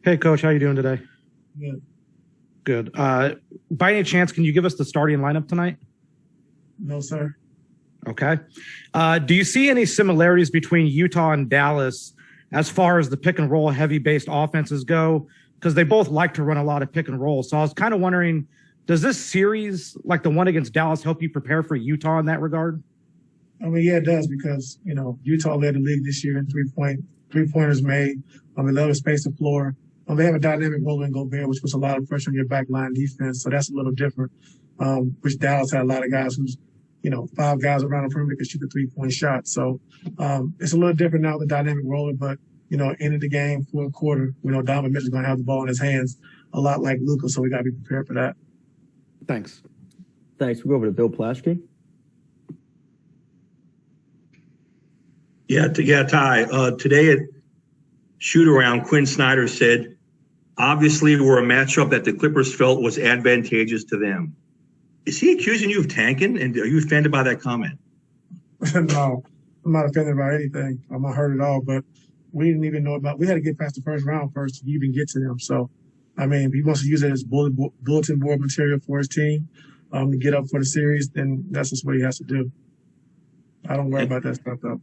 Hey, Coach, how you doing today? Good. Good. By any chance, can you give us the starting lineup tonight? No, sir. Okay. Do you see any similarities between Utah and Dallas as far as the pick and roll heavy based offenses go? Because they both like to run a lot of pick and roll. So I was kind of wondering, does this series, like the one against Dallas, help you prepare for Utah in that regard? I mean, yeah, it does because, Utah led the league this year in three-pointers made. They love to space the floor. They have a dynamic rolling Gobert, which puts a lot of pressure on your back line defense. So that's a little different. Which Dallas had a lot of guys who's, 5 guys around the perimeter can shoot the 3-point shot. So it's a little different now, the dynamic roller. But, end of the game, fourth quarter, Donovan Mitchell's going to have the ball in his hands a lot like Luka. So we got to be prepared for that. Thanks. Thanks. We'll go over to Bill Plaschke. Yeah, Ty. Today at shoot-around, Quinn Snyder said, obviously we're a matchup that the Clippers felt was advantageous to them. Is he accusing you of tanking, and are you offended by that comment? No, I'm not offended by anything. I'm not hurt at all, but we didn't even know we had to get past the first round first to even get to them. So, if he wants to use it as bulletin board material for his team to get up for the series, then that's just what he has to do. I don't worry about that stuff, though.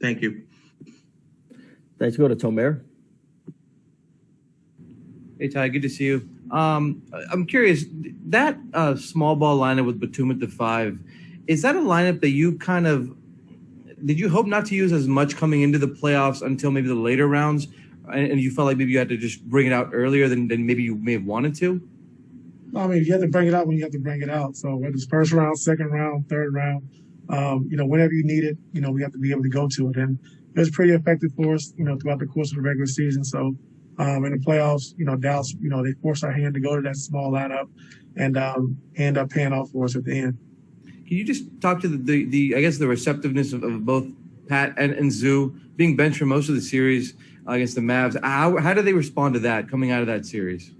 Thank you. Thanks. Go to Tomer. Hey, Ty, good to see you. I'm curious, that small ball lineup with Batum at the 5, is that a lineup that you did you hope not to use as much coming into the playoffs until maybe the later rounds, and you felt like maybe you had to just bring it out earlier than maybe you may have wanted to? You have to bring it out when you have to bring it out. So whether it's first round, second round, third round, whenever you need it, we have to be able to go to it. And it was pretty effective for us, throughout the course of the regular season. So in the playoffs, Dallas, they forced our hand to go to that small lineup and end up paying off for us at the end. Can you just talk to the I guess the receptiveness of both Pat and Zoo being benched for most of the series against the Mavs? How did they respond to that coming out of that series?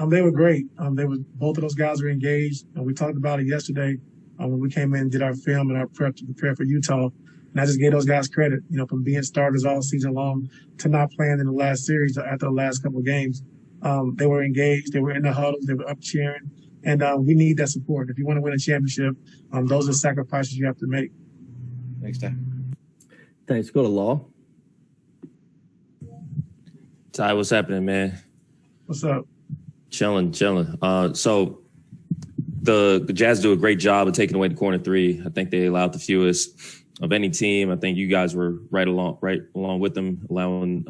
They were great. Both of those guys were engaged. We talked about it yesterday when we came in and did our film and our prep to prepare for Utah. And I just gave those guys credit, from being starters all season long to not playing in the last series after the last couple of games. They were engaged. They were in the huddles. They were up cheering. And we need that support. If you want to win a championship, those are sacrifices you have to make. Thanks, Ty. Thanks. Go to Law. Ty, what's happening, man? What's up? Chilling. So the Jazz do a great job of taking away the corner 3. I think they allowed the fewest of any team. I think you guys were right along with them, allowing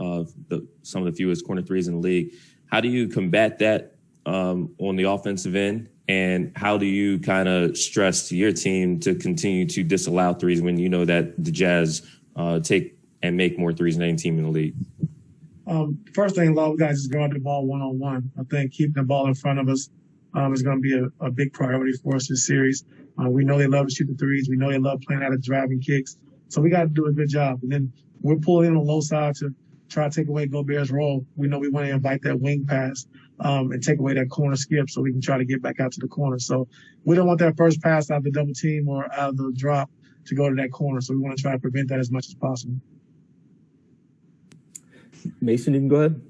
some of the fewest corner 3s in the league. How do you combat that on the offensive end, and how do you kind of stress to your team to continue to disallow 3s when you know that the Jazz take and make more 3s than any team in the league? First thing, a lot of guys just guard the ball one-on-one. I think keeping the ball in front of us is going to be a big priority for us this series. We know they love to shoot the 3s. We know they love playing out of driving kicks. So we got to do a good job. And then we're pulling in on the low side to try to take away Gobert's role. We know we want to invite that wing pass and take away that corner skip so we can try to get back out to the corner. So we don't want that first pass out of the double team or out of the drop to go to that corner. So we want to try to prevent that as much as possible. Mason, you can go ahead.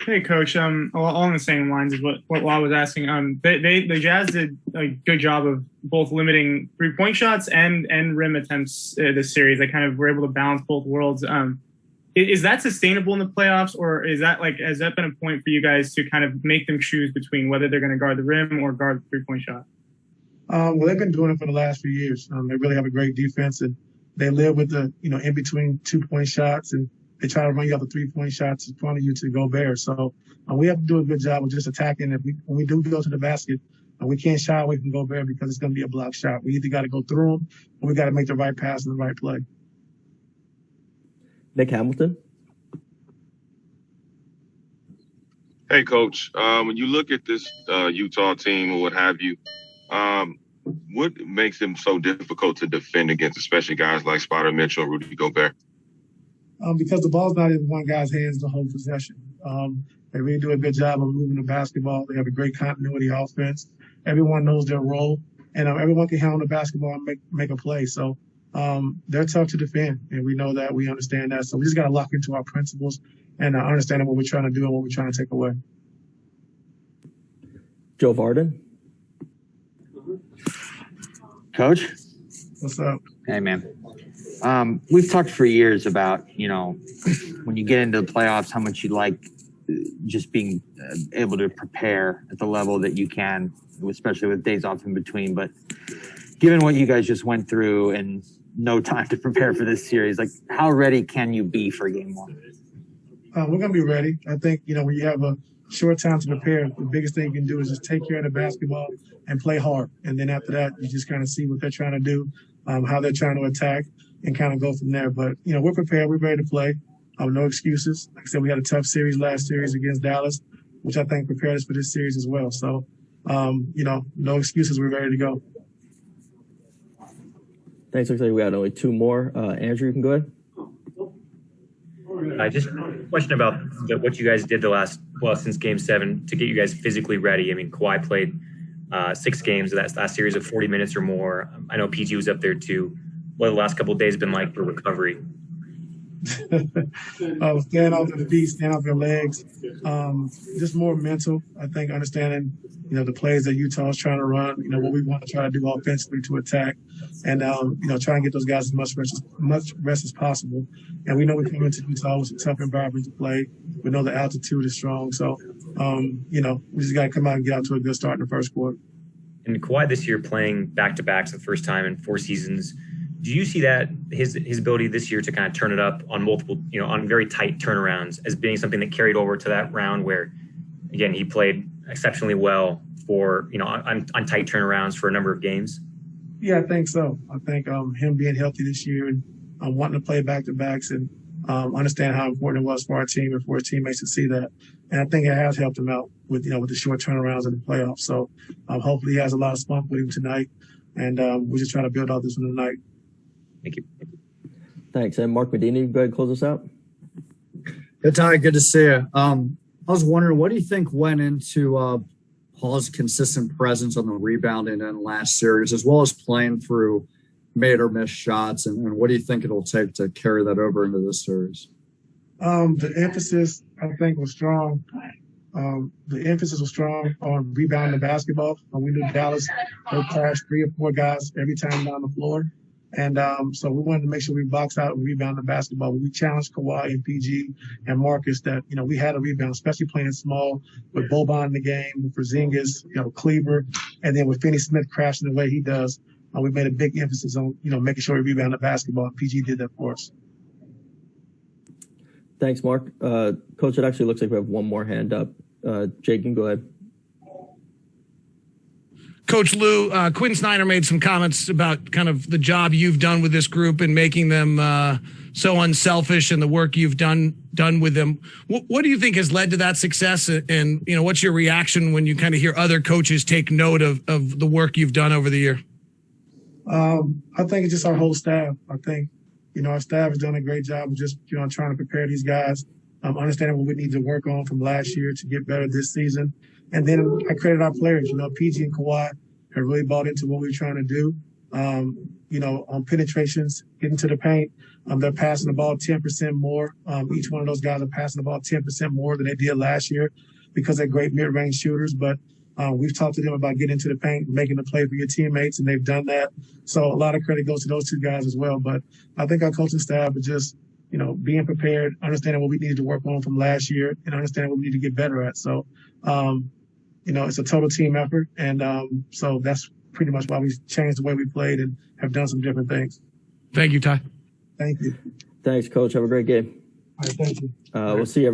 Hey, Coach. Along the same lines as what I was asking. The Jazz did a good job of both limiting 3-point shots and rim attempts this series. They kind of were able to balance both worlds. Is that sustainable in the playoffs, or has that been a point for you guys to kind of make them choose between whether they're going to guard the rim or guard the 3-point shot? Well, they've been doing it for the last few years. They really have a great defense, and they live with the in between 2-point shots, and they try to run you out the 3-point shots in front of you to Gobert. So we have to do a good job of just attacking. When we do go to the basket, we can't shy away from Gobert because it's going to be a block shot. We either got to go through him or we got to make the right pass and the right play. Nick Hamilton. Hey, Coach. When you look at this Utah team or what have you, what makes them so difficult to defend against, especially guys like Spider Mitchell, Rudy Gobert? Because the ball's not in one guy's hands the whole possession. They really do a good job of moving the basketball. They have a great continuity offense. Everyone knows their role, and everyone can handle the basketball and make a play. So they're tough to defend, and we know that. We understand that. So we just got to lock into our principles and understanding what we're trying to do and what we're trying to take away. Joe Varden. Coach? What's up? Hey, man. We've talked for years about, when you get into the playoffs, how much you like just being able to prepare at the level that you can, especially with days off in between. But given what you guys just went through and no time to prepare for this series, like how ready can you be for game one? We're going to be ready. I think, when you have a short time to prepare, the biggest thing you can do is just take care of the basketball and play hard. And then after that, you just kind of see what they're trying to do, how they're trying to attack, and kind of go from there. But, we're prepared. We're ready to play. No excuses. Like I said, we had a tough series last series against Dallas, which I think prepared us for this series as well. So, no excuses. We're ready to go. Thanks. Looks like we got only two more. Andrew, you can go ahead. Just a question about what you guys did since Game 7 to get you guys physically ready. I mean, Kawhi played 6 games of that last series of 40 minutes or more. I know PG was up there too. What have the last couple of days been like for recovery? Stand off their feet, stand off their legs. Just more mental. I think understanding, the plays that Utah is trying to run, what we want to try to do offensively to attack, and try and get those guys as much rest as possible. And we know we come into Utah with a tough environment to play. We know the altitude is strong, so we just got to come out and get out to a good start in the first quarter. And Kawhi this year playing back-to-backs the first time in 4 seasons. Do you see that his ability this year to kind of turn it up on multiple, on very tight turnarounds as being something that carried over to that round where, again, he played exceptionally well for, on tight turnarounds for a number of games? Yeah, I think so. I think him being healthy this year and wanting to play back-to-backs and understand how important it was for our team and for his teammates to see that. And I think it has helped him out with, with the short turnarounds in the playoffs. So hopefully he has a lot of spunk with him tonight. And we're just trying to build out this one tonight. Thank you. Thanks. And Mark Medina, you go ahead and close us out. Hey, Ty, good to see you. I was wondering, what do you think went into Paul's consistent presence on the rebounding end last series, as well as playing through made or missed shots, and what do you think it'll take to carry that over into this series? The emphasis, I think, was strong. The emphasis was strong on rebounding the basketball. We knew Dallas would crash 3 or 4 guys every time down the floor. And so we wanted to make sure we box out and rebound the basketball. We challenged Kawhi and PG and Marcus that, we had a rebound, especially playing small with Boban in the game, with Porzingis, Kleber, and then with Finney-Smith crashing the way he does. We made a big emphasis on, making sure we rebound the basketball. And PG did that for us. Thanks, Mark. Coach, it actually looks like we have one more hand up. Jake, you can go ahead. Coach Lou, Quinn Snyder made some comments about kind of the job you've done with this group and making them so unselfish and the work you've done with them. What do you think has led to that success? And, what's your reaction when you kind of hear other coaches take note of the work you've done over the year? I think it's just our whole staff. I think, our staff has done a great job of just, trying to prepare these guys, understanding what we need to work on from last year to get better this season. And then I credit our players. PG and Kawhi have really bought into what we're trying to do. On penetrations, getting to the paint, they're passing the ball 10% more. Each one of those guys are passing the ball 10% more than they did last year because they're great mid-range shooters. But we've talked to them about getting into the paint, making the play for your teammates, and they've done that. So a lot of credit goes to those 2 guys as well. But I think our coaching staff is just, being prepared, understanding what we needed to work on from last year, and understanding what we need to get better at. So, it's a total team effort. And so that's pretty much why we changed the way we played and have done some different things. Thank you, Ty. Thank you. Thanks, Coach. Have a great game. All right, thank you. We'll see you.